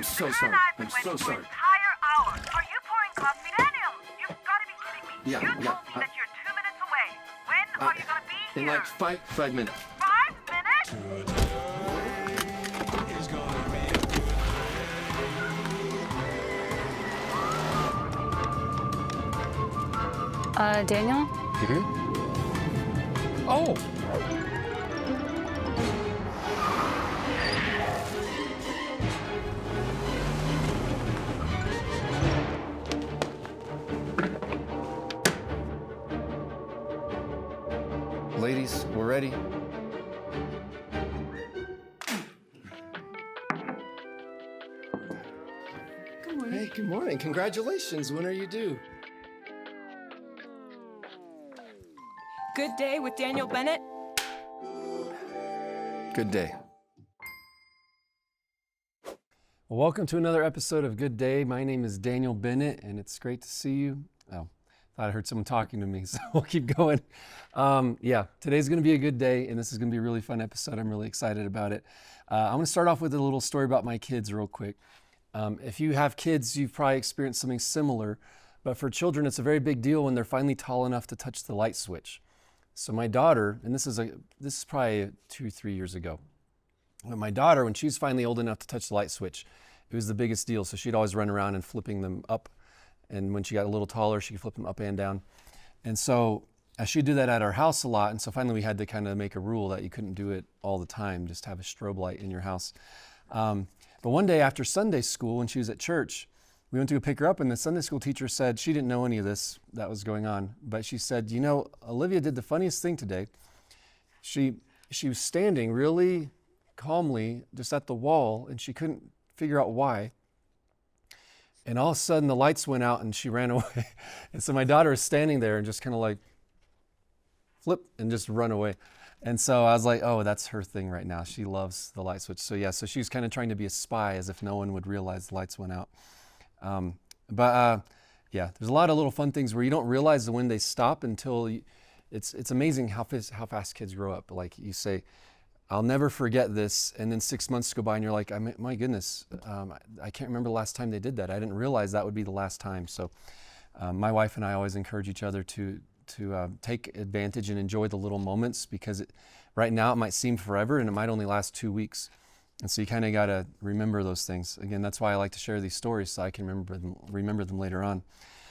I'm so sorry. I'm so sorry. Entire hour. Are you pouring coffee? Daniel, you've got to be kidding me. Yeah, you told me yeah, that you're 2 minutes away. When are you going to be In here? like five minutes. 5 minutes? Daniel? Mm-hmm. Oh! Ladies, we're ready. Good morning. Hey, good morning. Congratulations. When are you due? Good day with Daniel Bennett. Good day. Well, welcome to another episode of Good Day. My name is Daniel Bennett, and it's great to see you. Oh, thought I heard someone talking to me, so we'll keep going. Yeah, today's going to be a good day, and this is going to be a really fun episode. I'm really excited about it. I'm going to start off with a little story about my kids real quick. If you have kids, you've probably experienced something similar, but for children, it's a very big deal when they're finally tall enough to touch the light switch. So my daughter, and this is probably 2-3 years ago, but my daughter, when she was finally old enough to touch the light switch, it was the biggest deal. So she'd always run around and flipping them up. And when she got a little taller, she could flip them up and down. And so she'd do that at our house a lot. And so finally we had to kind of make a rule that you couldn't do it all the time, just have a strobe light in your house. But one day after Sunday school, when she was at church, we went to go pick her up, and the Sunday school teacher said, she didn't know any of this that was going on, but she said, you know, Olivia did the funniest thing today. She was standing really calmly just at the wall, and she couldn't figure out why. And all of a sudden the lights went out and she ran away. And so my daughter is standing there and just kind of like flip and just run away. And so I was like, oh, that's her thing right now. She loves the light switch. So yeah, so she was kind of trying to be a spy as if no one would realize the lights went out. Yeah, there's a lot of little fun things where you don't realize when they stop until it's amazing how fast kids grow up. Like you say, I'll never forget this. And then 6 months go by and you're like, my goodness, I can't remember the last time they did that. I didn't realize that would be the last time. So my wife and I always encourage each other to take advantage and enjoy the little moments, because right now it might seem forever and it might only last 2 weeks. And so you kind of got to remember those things. Again, that's why I like to share these stories, so I can remember them later on.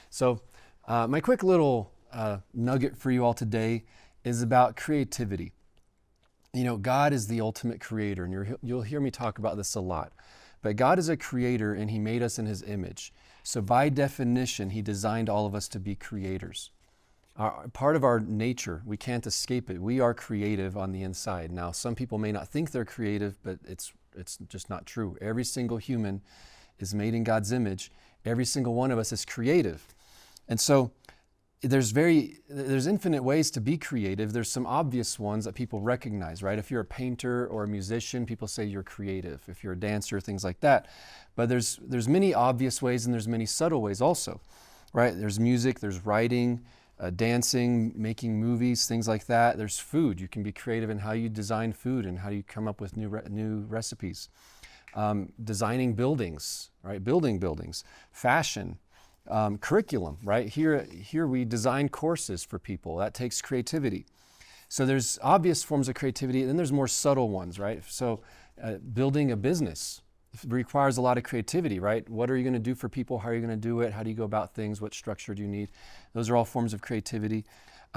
So my quick little nugget for you all today is about creativity. You know, God is the ultimate creator, and you'll hear me talk about this a lot. But God is a creator, and He made us in His image. So by definition, He designed all of us to be creators. Part of our nature, we can't escape it. We are creative on the inside. Now, some people may not think they're creative, but it's just not true. Every single human is made in God's image. Every single one of us is creative. And so there's infinite ways to be creative. There's some obvious ones that people recognize, right? If you're a painter or a musician, people say you're creative. If you're a dancer, things like that. But there's many obvious ways, and there's many subtle ways also, right? There's music, there's writing, dancing, making movies, things like that. There's food. You can be creative in how you design food and how you come up with new recipes. Designing buildings, right? Building buildings. Fashion. Curriculum, right? Here we design courses for people. That takes creativity. So there's obvious forms of creativity, and then there's more subtle ones, right? So building a business requires a lot of creativity, right? What are you going to do for people? How are you going to do it? How do you go about things? What structure do you need? Those are all forms of creativity.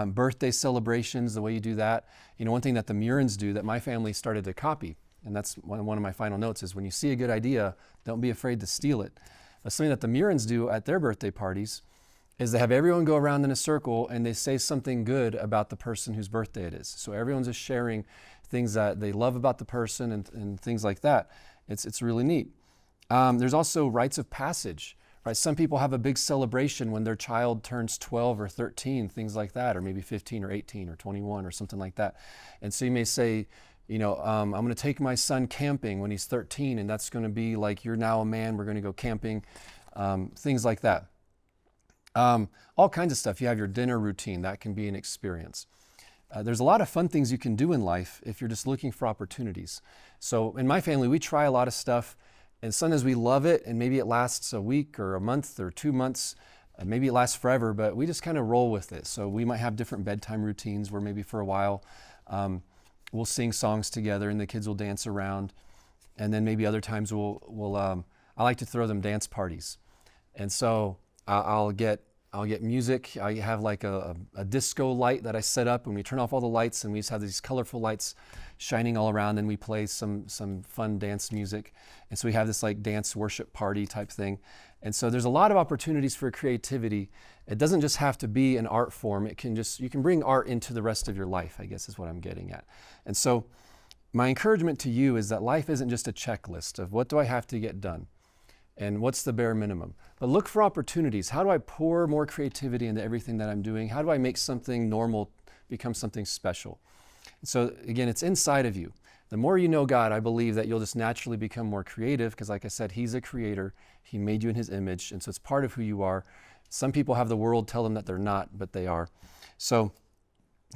Birthday celebrations, the way you do that. You know, one thing that the Murans do that my family started to copy, and that's one of my final notes, is when you see a good idea, don't be afraid to steal it. Something that the Murans do at their birthday parties is they have everyone go around in a circle and they say something good about the person whose birthday it is. So everyone's just sharing things that they love about the person and things like that. It's really neat. There's also rites of passage, right? Some people have a big celebration when their child turns 12 or 13, things like that, or maybe 15 or 18 or 21 or something like that. And so you may say, you know, I'm going to take my son camping when he's 13, and that's going to be like, you're now a man, we're going to go camping, things like that. All kinds of stuff. You have your dinner routine. That can be an experience. There's a lot of fun things you can do in life if you're just looking for opportunities. So in my family, we try a lot of stuff And sometimes we love it, and maybe it lasts a week or a month or 2 months. Maybe it lasts forever, but we just kind of roll with it. So we might have different bedtime routines where maybe for a while we'll sing songs together and the kids will dance around. And then maybe other times I like to throw them dance parties. And so I'll get music. I have like a disco light that I set up, and we turn off all the lights, and we just have these colorful lights shining all around, and we play some fun dance music. And so we have this like dance worship party type thing. And so there's a lot of opportunities for creativity. It doesn't just have to be an art form. You can bring art into the rest of your life, I guess is what I'm getting at. And so my encouragement to you is that life isn't just a checklist of what do I have to get done and what's the bare minimum. But look for opportunities. How do I pour more creativity into everything that I'm doing? How do I make something normal become something special? And so again, it's inside of you. The more you know God, I believe that you'll just naturally become more creative because like I said, He's a creator. He made you in His image, and so it's part of who you are. Some people have the world tell them that they're not, but they are. So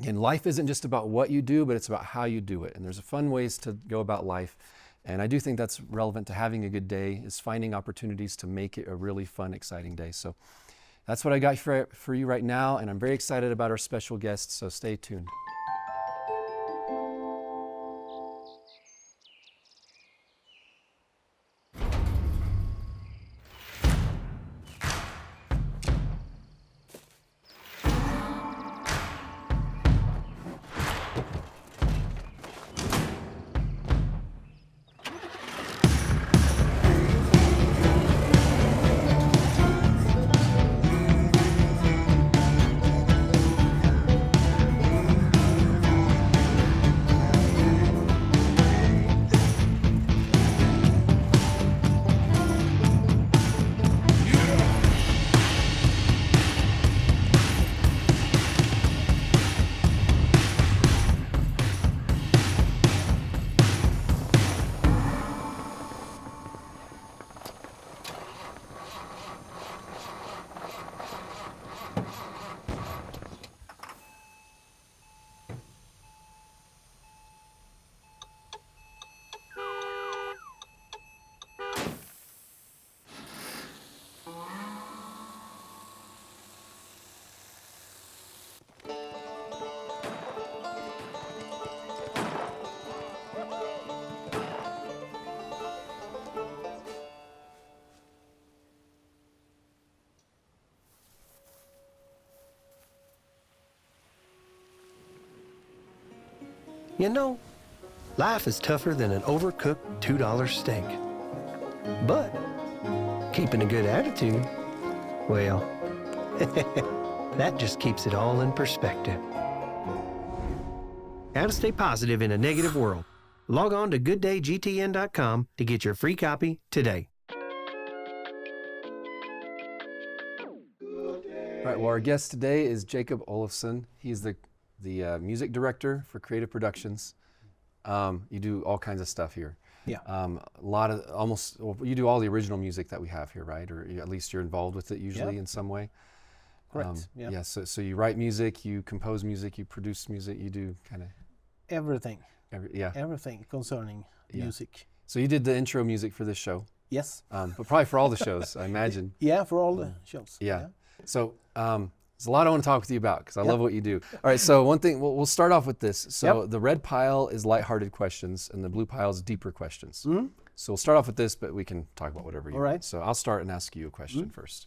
again, life isn't just about what you do, but it's about how you do it. And there's fun ways to go about life. And I do think that's relevant to having a good day, is finding opportunities to make it a really fun, exciting day. So that's what I got for you right now, and I'm very excited about our special guests, so stay tuned. You know, life is tougher than an overcooked $2 steak. But keeping a good attitude, well, that just keeps it all in perspective. How to stay positive in a negative world. Log on to gooddayGTN.com to get your free copy today. All right, well, our guest today is Jakob Olofsson. He's the music director for Creative Productions. You do all kinds of stuff here. Yeah. You do all the original music that we have here, right? Or at least you're involved with it usually in some way. Correct. Yeah. So you write music, you compose music, you produce music, you do kind of Everything. Everything concerning music. So you did the intro music for this show. Yes. But probably for all the shows, I imagine. Yeah, for all the shows. Yeah. So there's a lot I want to talk with you about because I love what you do. All right, so one thing, we'll start off with this. So the red pile is lighthearted questions and the blue pile is deeper questions. Mm-hmm. So we'll start off with this, but we can talk about whatever you want. All right. So I'll start and ask you a question first.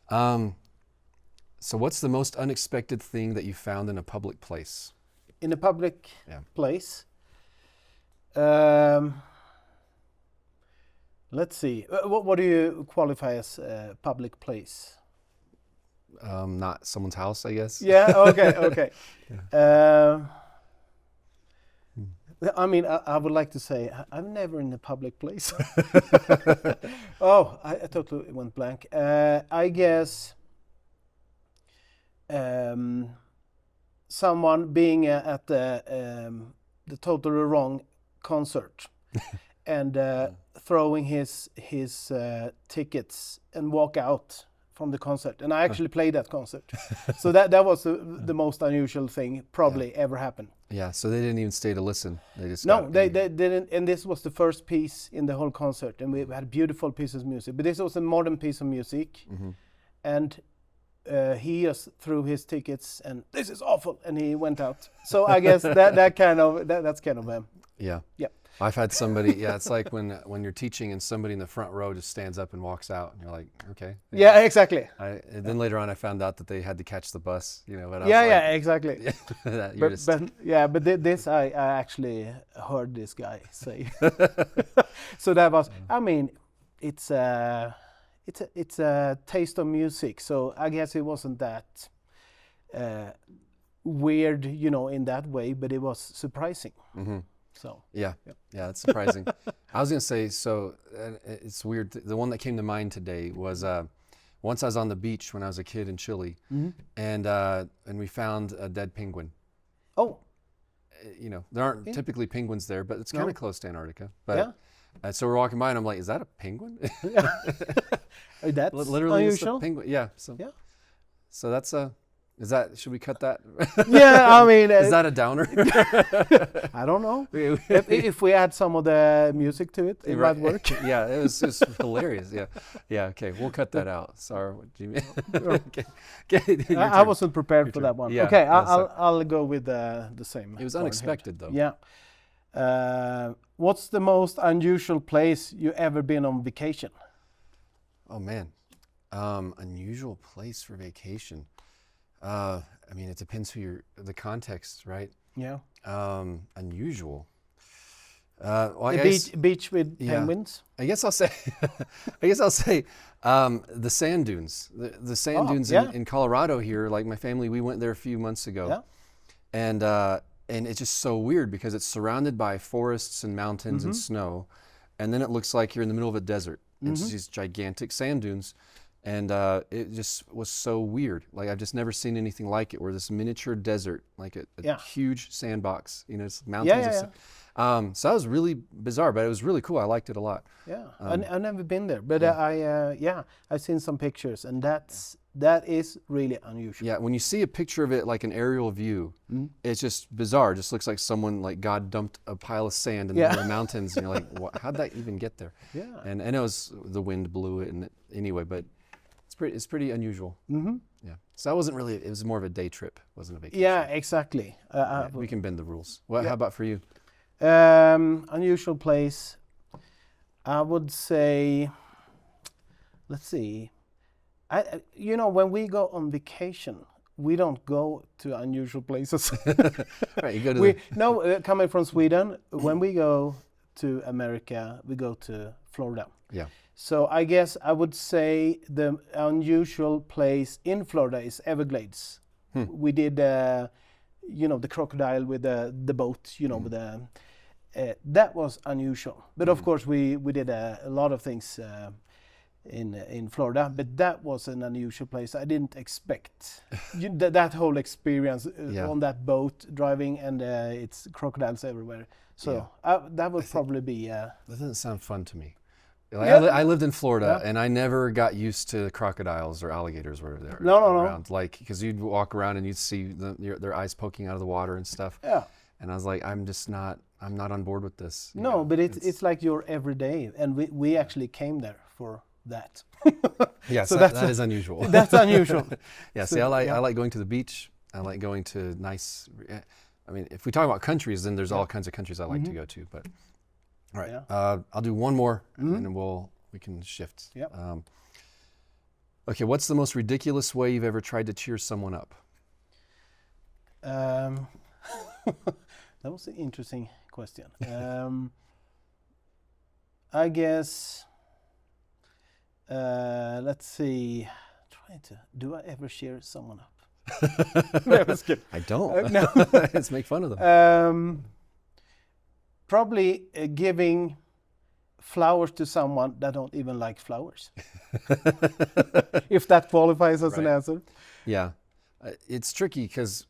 So what's the most unexpected thing that you found in a public place? In a public place? Let's see. What do you qualify as a public place? Not someone's house, I guess. Yeah, okay. I mean, I would like to say I'm never in a public place. I totally went blank. I guess someone being at the totally wrong concert and throwing his tickets and walk out from the concert, and I actually played that concert. So that was the most unusual thing probably ever happened. Yeah, so they didn't even stay to listen. They just they didn't, and this was the first piece in the whole concert, and we had beautiful pieces of music. But this was a modern piece of music, and he just threw his tickets, and this is awful, and he went out. So I guess that's kind of yeah. Yeah. I've had somebody, it's like when you're teaching and somebody in the front row just stands up and walks out, and you're like, okay. Yeah, exactly. And then later on I found out that they had to catch the bus, you know. But Exactly. But this I actually heard this guy say. So that was, I mean, it's a taste of music. So I guess it wasn't that weird, you know, in that way, but it was surprising. So yeah, that's surprising. I was gonna say, so it's weird. The one that came to mind today was once I was on the beach when I was a kid in Chile, and we found a dead penguin. Oh, you know, there aren't typically penguins there, but it's kind of close to Antarctica. But so we're walking by, and I'm like, "Is that a penguin?" That's literally unusual. A penguin. Yeah. So that's a. Should we cut that? Yeah, I mean... Is that a downer? I don't know. if we add some of the music to it, it might work. Yeah, it was hilarious. Yeah, okay, we'll cut that out. Sorry, what do you mean? Okay, I wasn't prepared for that one. Yeah, okay, I'll go with the same. It was unexpected, though. Yeah. What's the most unusual place you ever been on vacation? Oh, man. Unusual place for vacation. I mean, it depends the context, right? Yeah. Unusual. Beach with penguins. I guess I'll say. The sand dunes. The sand dunes in Colorado here. Like my family, we went there a few months ago, and it's just so weird because it's surrounded by forests and mountains and snow, and then it looks like you're in the middle of a desert. It's these gigantic sand dunes. And it just was so weird. Like I've just never seen anything like it. Where this miniature desert, like a huge sandbox, you know, it's mountains. So that was really bizarre, but it was really cool. I liked it a lot. Yeah, I've never been there, but I've seen some pictures, and that is really unusual. Yeah, when you see a picture of it, like an aerial view, it's just bizarre. It just looks like God dumped a pile of sand in the mountains, and you're like, how'd that even get there? Yeah, and it was the wind blew it, and anyway, but. It's pretty unusual. Yeah. So that wasn't really. It was more of a day trip. Wasn't a vacation. Yeah, exactly. We can bend the rules. How about for you? Unusual place. I would say. Let's see. You know, when we go on vacation, we don't go to unusual places. Right. You go to. Coming from Sweden, when we go to America, we go to Florida. Yeah. So I guess I would say the unusual place in Florida is Everglades. We did, the crocodile with the boat, with that was unusual. But of course we did a lot of things in Florida, but that was an unusual place. I didn't expect that whole experience on that boat driving, and it's crocodiles everywhere. So that would probably be... That doesn't sound fun to me. I lived in Florida, and I never got used to crocodiles or alligators where they're around. Like, because you'd walk around and you'd see their eyes poking out of the water and stuff. Yeah. And I was like, I'm not on board with this. No, but it's like your everyday, and we actually came there for that. Yeah, so that is unusual. That's unusual. Yeah. See, I like going to the beach. I like going to nice. I mean, if we talk about countries, then there's all kinds of countries I like to go to, but. All right, I'll do one more, and then we can shift. Yep. Okay, what's the most ridiculous way you've ever tried to cheer someone up? That was an interesting question. I guess, let's see. Do I ever cheer someone up? No, that's good. I don't. No. Let's make fun of them. Probably giving flowers to someone that don't even like flowers. If that qualifies as an answer. Yeah. It's tricky because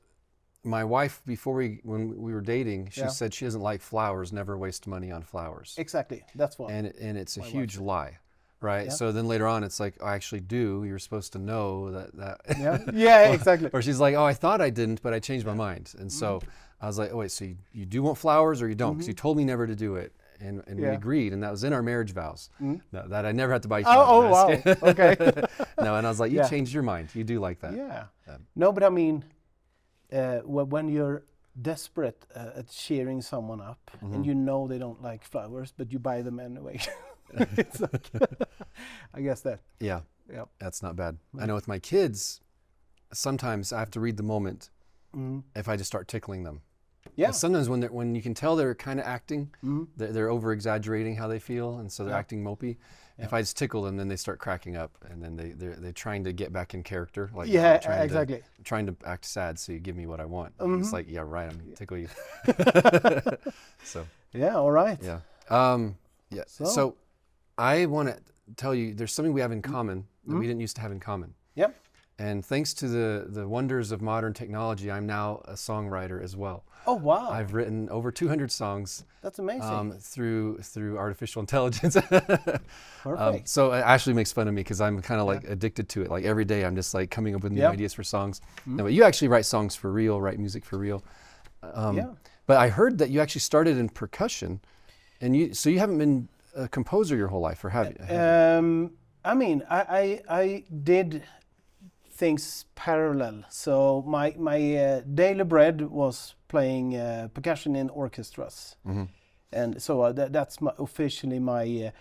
my wife, when we were dating, she said she doesn't like flowers, never waste money on flowers. Exactly. That's what. And it's a huge lie. right? Yeah. So then later on, it's like, I actually do. You're supposed to know that. Yeah, yeah, exactly. Or she's like, oh, I thought I didn't, but I changed my mind. And so I was like, oh wait, so you do want flowers or you don't? Because you told me never to do it. And we agreed, and that was in our marriage vows, that I never had to buy you flowers. Oh, wow, okay. No, and I was like, you changed your mind. You do like that. Yeah. No, but I mean, when you're desperate at cheering someone up, and you know they don't like flowers, but you buy them anyway. It's like, I guess that. Yeah, that's not bad. I know with my kids, sometimes I have to read the moment if I just start tickling them. Yeah. Sometimes when you can tell they're kind of acting, they're over exaggerating how they feel, and so they're acting mopey. If I just tickle them, then they start cracking up, and then they're trying to get back in character. Like exactly. Trying to act sad, so you give me what I want. It's like, yeah, right. I'm gonna tickle you. So. Yeah. All right. Yeah. Yeah. So I want to tell you, there's something we have in common that we didn't used to have in common. Yep. And thanks to the wonders of modern technology, I'm now a songwriter as well. Oh, wow. I've written over 200 songs. That's amazing. Through artificial intelligence. Perfect. So Ashley makes fun of me because I'm kind of like addicted to it. Like every day I'm just like coming up with new ideas for songs. No, but you actually write songs for real, write music for real. But I heard that you actually started in percussion, and so you haven't been a composer your whole life, or have you? I mean, I did things parallel. So my daily bread was playing percussion in orchestras, and so that's officially my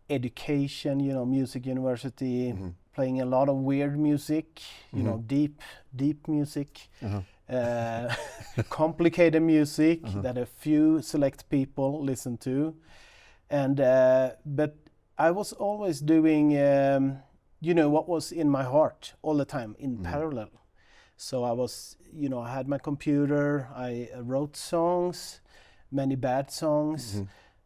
education. You know, music university, playing a lot of weird music. You know, deep music, complicated music that a few select people listen to, and but I was always doing. You know, what was in my heart all the time in parallel. So I was, you know, I had my computer, I wrote songs, many bad songs.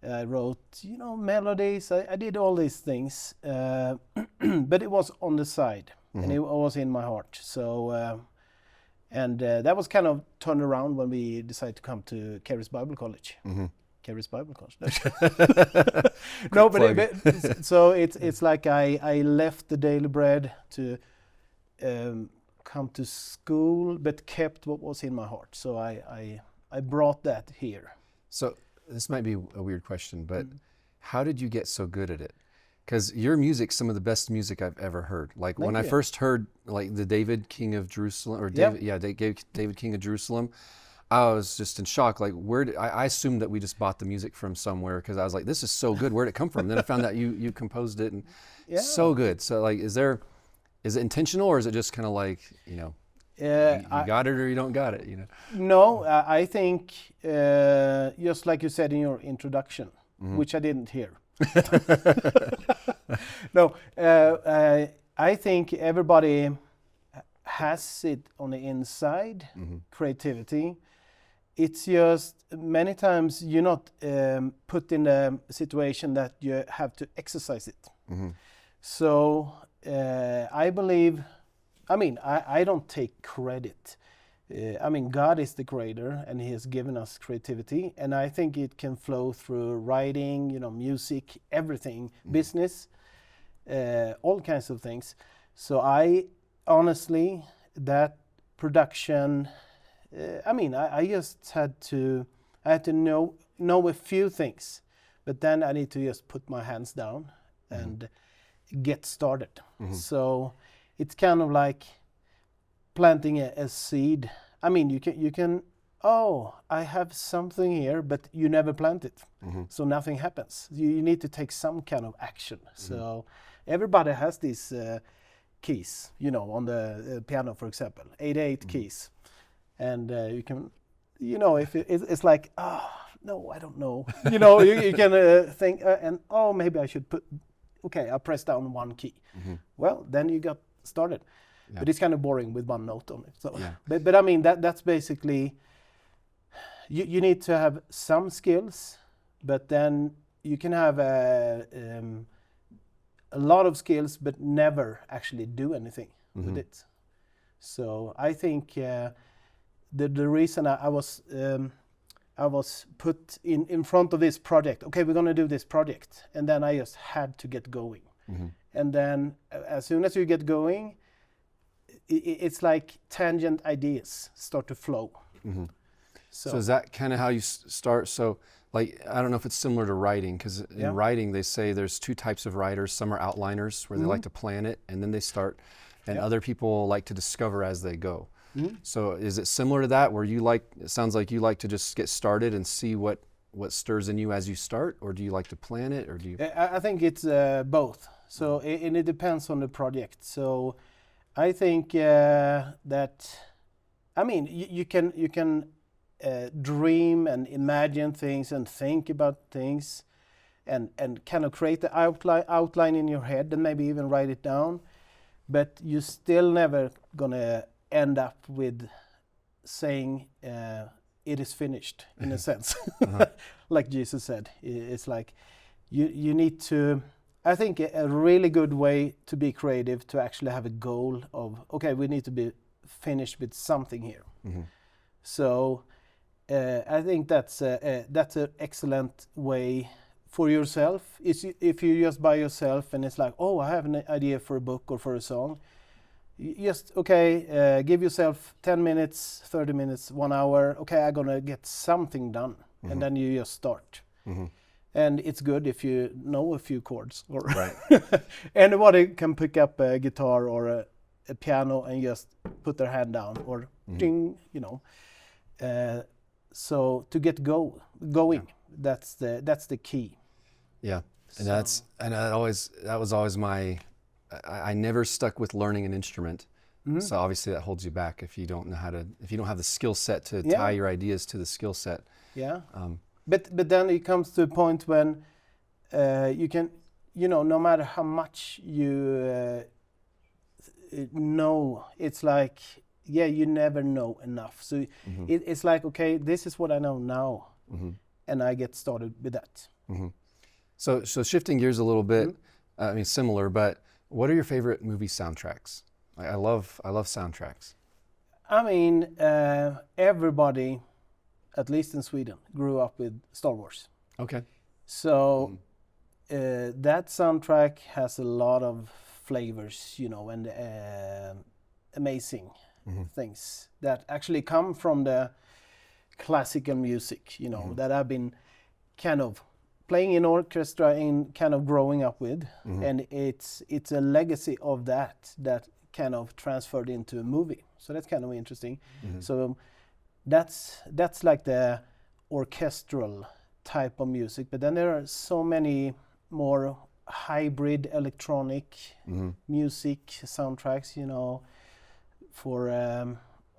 I wrote, you know, melodies. I did all these things, but it was on the side and it was in my heart. So, and that was kind of turned around when we decided to come to 𝗙𝒃 Bible College. 𝗙𝒃 Bible College. No, but so it's like I left the daily bread to come to school, but kept what was in my heart. So I brought that here. So this might be a weird question, but how did you get so good at it? Because your music's some of the best music I've ever heard. Like when I first heard like the David King of Jerusalem, or David King of Jerusalem, I was just in shock. Like, I assumed that we just bought the music from somewhere, because I was like, this is so good. Where'd it come from? And then I found out you composed it, and so good. So like, is it intentional, or is it just kind of like, you know, you got it or you don't got it, you know? No, I think just like you said in your introduction, which I didn't hear. No, I think everybody has it on the inside, creativity. It's just many times you're not put in a situation that you have to exercise it. So I believe, I mean, I don't take credit. I mean, God is the creator, and He has given us creativity, and I think it can flow through writing, you know, music, everything, business, all kinds of things. So I honestly, that production, I mean, I just had to know a few things, but then I need to just put my hands down and get started. So it's kind of like planting a seed. I mean, you can, oh, I have something here, but you never plant it. So nothing happens. You need to take some kind of action. So everybody has these keys, you know, on the piano, for example, 8 keys. And you can, you know, if it's like, no, I don't know. You know, you can think, and maybe I should I'll press down one key. Well, then you got started. But it's kind of boring with one note on it. So, but I mean, that's basically, you need to have some skills, but then you can have a lot of skills, but never actually do anything with it. So I think the reason I was put in front of this project, okay, we're going to do this project, and then I just had to get going. And then as soon as you get going, it's like tangent ideas start to flow. So is that kind of how you start? So like, I don't know if it's similar to writing, because in writing they say there's two types of writers. Some are outliners, where they like to plan it and then they start, and other people like to discover as they go. So is it similar to that, where you like, it sounds like you like to just get started and see what stirs in you as you start, or do you like to plan it, or do you? I think it's both. So and it depends on the project. So I think that, I mean, you can dream and imagine things and think about things, and kind of create the outline in your head, and maybe even write it down, but you're still never gonna end up with saying it is finished, in a sense. Like Jesus said, it's like you need to, I think a really good way to be creative, to actually have a goal of, okay, we need to be finished with something here. So I think that's an excellent way for yourself. If you're just by yourself and it's like, oh, I have an idea for a book or for a song, just, okay, give yourself 10 minutes, 30 minutes, 1 hour. Okay, I'm gonna get something done. And then you just start. And it's good if you know a few chords, or anybody can pick up a guitar or a piano and just put their hand down, or ding, you know. So to get going, that's the key. Yeah, and that was always my. I never stuck with learning an instrument, so obviously that holds you back if you don't know how to, if you don't have the skill set to tie your ideas to the skill set. Yeah, but then it comes to a point when you can, you know, no matter how much you know, it's like, you never know enough. So it's like, okay, this is what I know now, and I get started with that. So shifting gears a little bit, I mean, similar, but what are your favorite movie soundtracks? I love soundtracks. I mean, everybody, at least in Sweden, grew up with Star Wars. Okay. So that soundtrack has a lot of flavors, you know, and amazing things that actually come from the classical music, you know, that I've been kind of playing in orchestra and kind of growing up with, and it's a legacy of that kind of transferred into a movie. So that's kind of interesting. So that's like the orchestral type of music, but then there are so many more hybrid electronic music soundtracks, you know. For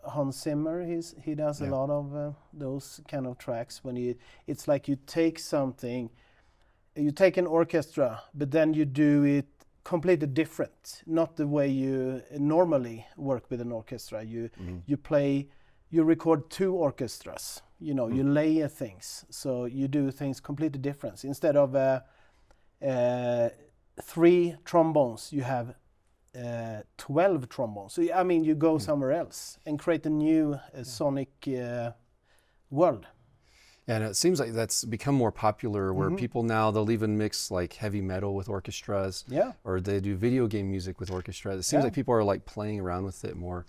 Hans Zimmer, he does a lot of those kind of tracks. When it's like you take something, you take an orchestra, but then you do it completely different, not the way you normally work with an orchestra. You record two orchestras, you know, you layer things, so you do things completely different. Instead of 3 trombones, you have 12 trombones. So I mean, you go somewhere else and create a new sonic world. Yeah, and it seems like that's become more popular, where people now, they'll even mix like heavy metal with orchestras, or they do video game music with orchestra. It seems like people are like playing around with it more,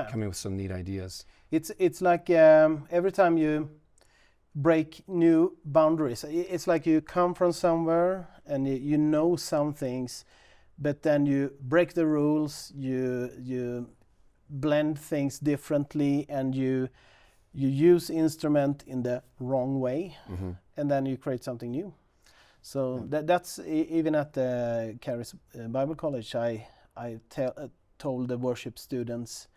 coming with some neat ideas. It's like every time you break new boundaries, it's like you come from somewhere and you know some things, but then you break the rules, you blend things differently, and you use instrument in the wrong way, and then you create something new. So that's even at the Caris Bible College, I told the worship students,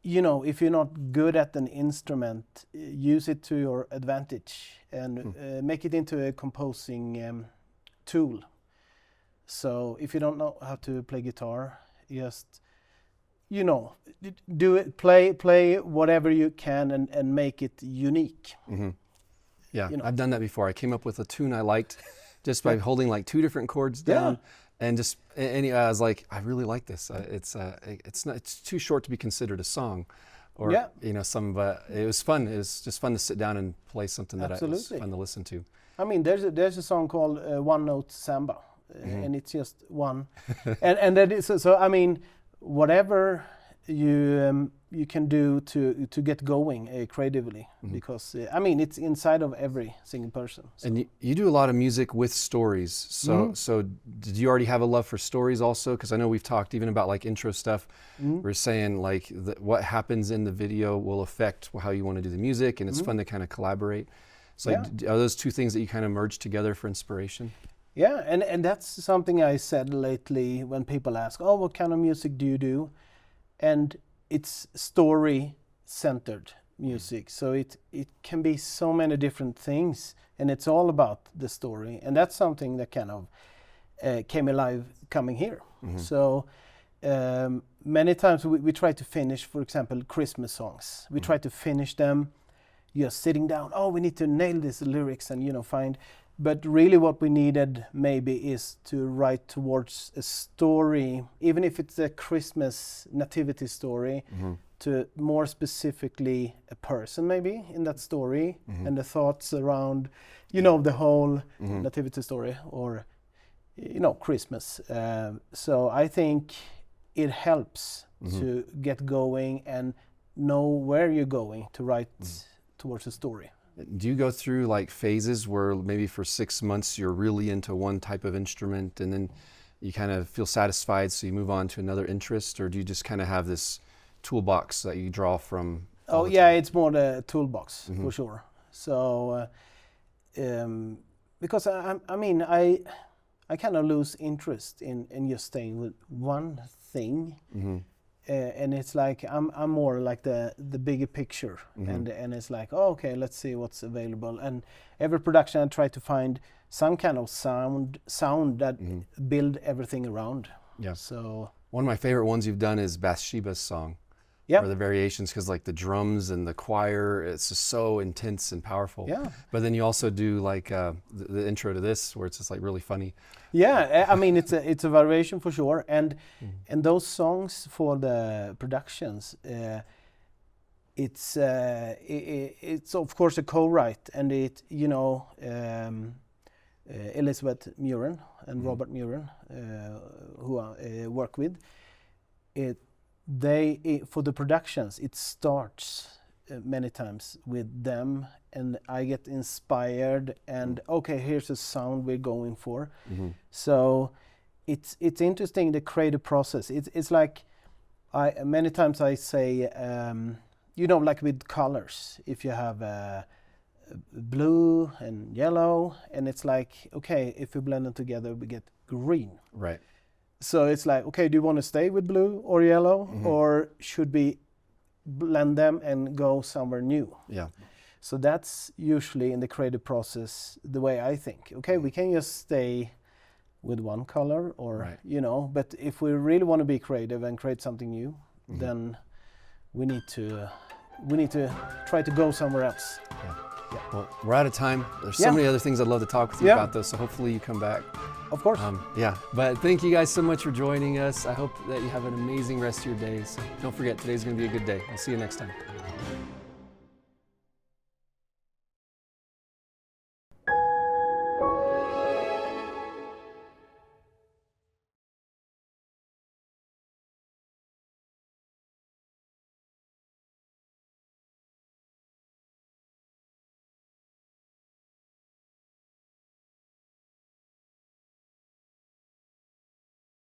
you know, if you're not good at an instrument, use it to your advantage and make it into a composing tool. So if you don't know how to play guitar, just, you know, do it, play whatever you can and make it unique. Yeah, you know. I've done that before. I came up with a tune I liked just by holding like 2 different chords down, and just, and I was like, I really like this. It's too short to be considered a song, or you know, but it was fun. It was just fun to sit down and play something that was fun to listen to. I mean, there's a song called One Note Samba, and it's just one. and that is so. I mean, whatever you can do to get going creatively, because I mean it's inside of every single person. So. And you do a lot of music with stories. So did you already have a love for stories also? Because I know we've talked even about like intro stuff. We're saying like what happens in the video will affect how you want to do the music, and it's fun to kind of collaborate. So are those two things that you kind of merge together for inspiration? Yeah, and that's something I said lately when people ask, oh, what kind of music do you do? And it's story-centered music, so it can be so many different things, and it's all about the story, and that's something that kind of came alive coming here. So many times we try to finish, for example, Christmas songs. We try to finish them just sitting down. Oh, we need to nail these lyrics and find. But really what we needed maybe is to write towards a story, even if it's a Christmas nativity story, to more specifically a person maybe in that story, and the thoughts around, the whole nativity story, or, Christmas. So I think it helps to get going and know where you're going to write towards a story. Do you go through like phases where maybe for 6 months you're really into one type of instrument and then you kind of feel satisfied so you move on to another interest, or do you just kind of have this toolbox that you draw from? Oh yeah, it's more the toolbox for sure. So because I kind of lose interest in just staying with one thing. And it's like I'm more like the bigger picture, and it's like, oh, okay, let's see what's available. And every production I try to find some kind of sound that build everything around. Yeah. So one of my favorite ones you've done is Bathsheba's song. Or the variations, because like the drums and the choir, it's just so intense and powerful. Yeah. But then you also do like the intro to this, where it's just like really funny. Yeah, I mean it's a variation for sure, and those songs for the productions, it's of course a co-write, and Elizabeth Muren and Robert Muren, who I work with, for the productions, it starts many times with them, and I get inspired, and okay, here's a sound we're going for. So it's interesting, the creative process. It's like many times I say, like with colors, if you have blue and yellow, and it's like, okay, if we blend them together, we get green. Right. So it's like, okay, do you want to stay with blue or yellow, or should we blend them and go somewhere new? Yeah. So that's usually in the creative process the way I think. Okay, we can just stay with one color, or but if we really want to be creative and create something new, then we need to try to go somewhere else. Yeah. Well, we're out of time. There's so many other things I'd love to talk with you about, though, so hopefully you come back. Of course. But thank you guys so much for joining us. I hope that you have an amazing rest of your day. So don't forget, today's going to be a good day. I'll see you next time.